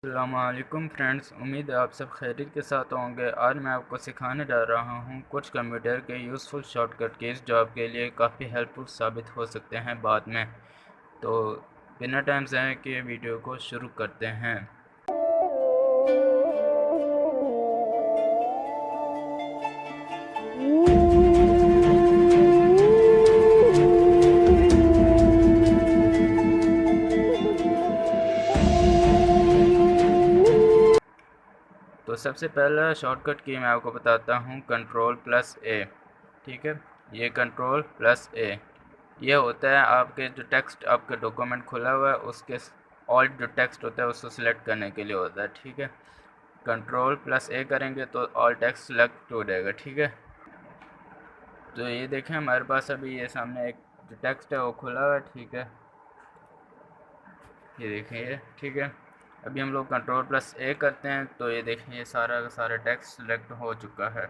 अस्सलामुअलैकुम फ्रेंड्स, उम्मीद है आप सब खैरियत के साथ होंगे। आज मैं आपको सिखाने जा रहा हूँ कुछ कंप्यूटर के यूज़फुल शॉर्टकट कीज़ जो आपके लिए काफ़ी हेल्पफुल साबित हो सकते हैं बाद में। तो बिना टाइम ज़ाया किए वीडियो को शुरू करते हैं। तो सबसे पहला शॉर्टकट की मैं आपको बताता हूँ Ctrl+A। ठीक है, ये Ctrl+A ये होता है आपके जो टेक्स्ट आपका डॉक्यूमेंट खुला हुआ है उसके ऑल्ट जो टेक्स्ट होता है उसको सिलेक्ट करने के लिए होता है। ठीक है, Ctrl+A करेंगे तो ऑल टेक्स्ट सिलेक्ट हो जाएगा। ठीक है, तो ये देखें हमारे पास अभी ये सामने एक जो टेक्स्ट है वो खुला हुआ है। ठीक है, ये देखें ये। ठीक है, अभी हम लोग Ctrl+A करते हैं तो ये देखें ये सारा का सारा टेक्स्ट सिलेक्ट हो चुका है।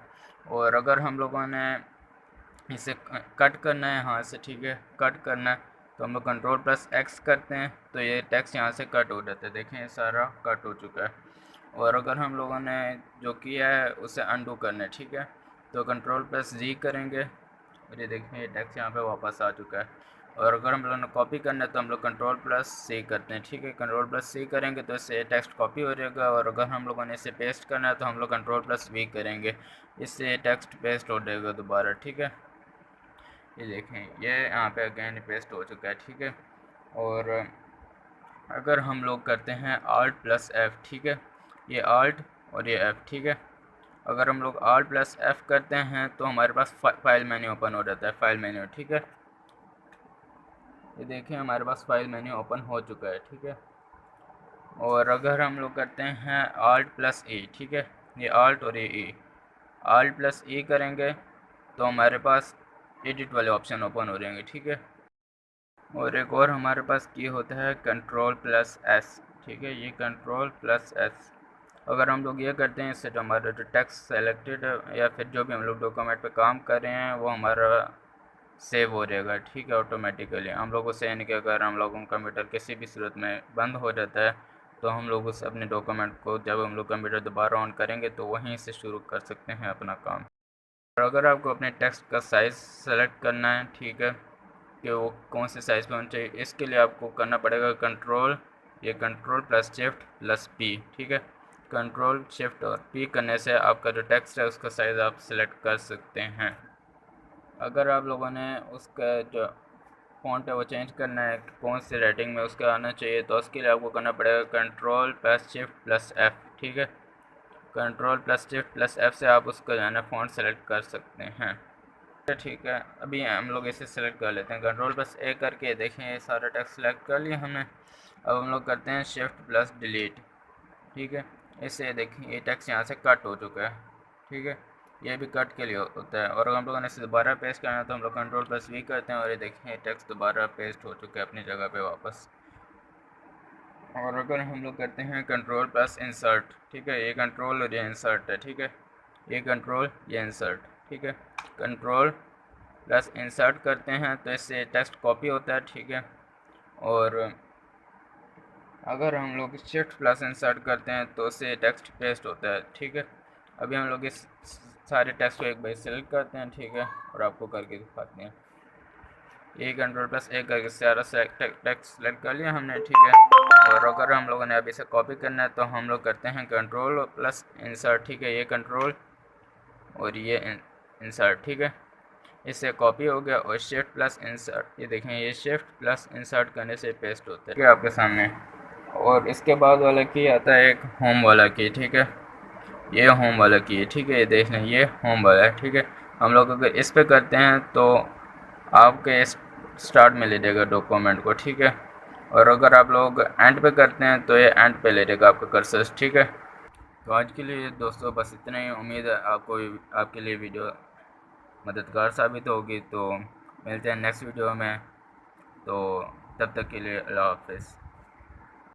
और अगर हम लोगों ने इसे कट करना है यहाँ से, ठीक है, कट करना है तो हम लोग Ctrl+X करते हैं तो ये टेक्स्ट यहाँ से कट हो जाता है। देखें ये सारा कट हो चुका है। और अगर हम लोगों ने जो किया है उसे अनडू करना है, ठीक है, तो Ctrl+Z करेंगे और ये देखें ये टेक्स्ट यहाँ पे वापस आ चुका है। और अगर हम लोगों ने कॉपी करना है तो हम लोग Ctrl+C करते हैं। ठीक है, Ctrl+C करेंगे तो इससे टेक्स्ट कॉपी हो जाएगा। और अगर हम लोगों ने इसे पेस्ट करना है तो हम लोग Ctrl+V करेंगे, इससे टेक्स्ट पेस्ट हो जाएगा दोबारा। ठीक है, ये देखें ये यहाँ पे अगेन पेस्ट हो चुका है। ठीक है, और अगर हम लोग करते हैं Alt+F, ठीक है, ये Alt और ये F। ठीक है, अगर हम लोग Alt+F करते हैं तो हमारे पास फाइल मेन्यू ओपन हो जाता है, फाइल मेन्यू। ठीक है, ये देखें हमारे पास फाइल मेन्यू ओपन हो चुका है। ठीक है, और अगर हम लोग करते हैं Alt+E, ठीक है, ये Alt और ये E, Alt+E करेंगे तो हमारे पास एडिट वाले ऑप्शन ओपन हो जाएंगे। ठीक है, और एक और हमारे पास की होता है Ctrl+S। ठीक है, ये Ctrl+S अगर हम लोग ये करते हैं इससे तो हमारा जो टेक्स्ट सेलेक्टेड है या फिर जो भी हम लोग डॉक्यूमेंट पे काम कर रहे हैं वो हमारा सेव हो जाएगा। ठीक है, ऑटोमेटिकली हम लोग उसे यानी कि अगर हम लोगों का कंप्यूटर किसी भी सूरत में बंद हो जाता है तो हम लोग उस अपने डॉक्यूमेंट को जब हम लोग कंप्यूटर दोबारा ऑन करेंगे तो वहीं से शुरू कर सकते हैं अपना काम। और अगर आपको अपने टेक्स्ट का साइज़ सेलेक्ट करना है, ठीक है, कि वो कौन से साइज़ में होना चाहिए, इसके लिए आपको करना पड़ेगा Ctrl+Shift+P। ठीक है, Ctrl+Shift और P करने से आपका जो टेक्स्ट है उसका साइज़ आप सिलेक्ट कर सकते हैं। अगर आप लोगों ने उसका जो फ़ॉन्ट है वो चेंज करना है कौन सी राइटिंग में उसका आना चाहिए तो उसके लिए आपको करना पड़ेगा Ctrl+Shift+F। ठीक है, Ctrl+Shift+F से आप उसका जो है ना फ़ॉन्ट सेलेक्ट कर सकते हैं। ठीक है, अभी हम लोग इसे सेलेक्ट कर लेते हैं Ctrl+A करके। देखें ये सारा टेक्स्ट सेलेक्ट कर लिया हमने। अब हम लोग करते हैं Shift+Delete। ठीक है, इससे देखें ये टेक्स्ट यहाँ से कट हो चुका है। ठीक है, ये भी कट के लिए होता है। और हम लोगों ने इसे दोबारा पेस्ट करना है तो हम लोग Ctrl+V करते हैं और ये देखें ये टेक्स्ट दोबारा पेस्ट हो चुका है अपनी जगह पे वापस। और अगर हम लोग करते हैं Ctrl+Insert, ठीक है, ये कंट्रोल और ये इंसर्ट है। ठीक है, ये कंट्रोल ये इंसर्ट। ठीक है, Ctrl+Insert करते हैं तो इससे टेक्स्ट कॉपी होता है। ठीक है, और अगर हम लोग Shift+Insert करते हैं तो उससे टेक्स्ट पेस्ट होता है। ठीक है, अभी हम लोग इस सारे टेक्स्ट को एक बार सेलेक्ट करते हैं। ठीक है, और आपको करके दिखाते हैं। ये Ctrl+A करके सारा टेक्स्ट सेलेक्ट कर लिया हमने। ठीक है, और अगर हम लोगों ने अभी इसे कॉपी करना है तो हम लोग करते हैं Ctrl+Insert। ठीक है, ये कंट्रोल और ये इंसर्ट। ठीक है, इससे कॉपी हो गया। और Shift+Insert, ये देखें ये Shift+Insert करने से पेस्ट होता है आपके सामने। और इसके बाद वाला की आता है एक होम वाला की। ठीक है, ये होम वाला की है। ठीक है, ये देख लें ये होम वाला है। ठीक है, हम लोग अगर इस पे करते हैं तो आपके स्टार्ट में ले जाएगा डॉक्यूमेंट को। ठीक है, और अगर आप लोग एंड पे करते हैं तो ये एंड पे ले जाएगा आपका कर्सर। ठीक है, तो आज के लिए दोस्तों बस इतना ही। उम्मीद है आपको आपके लिए वीडियो मददगार साबित होगी। तो मिलते हैं नेक्स्ट वीडियो में, तो तब तक के लिए अल्लाह हाफ़िज़।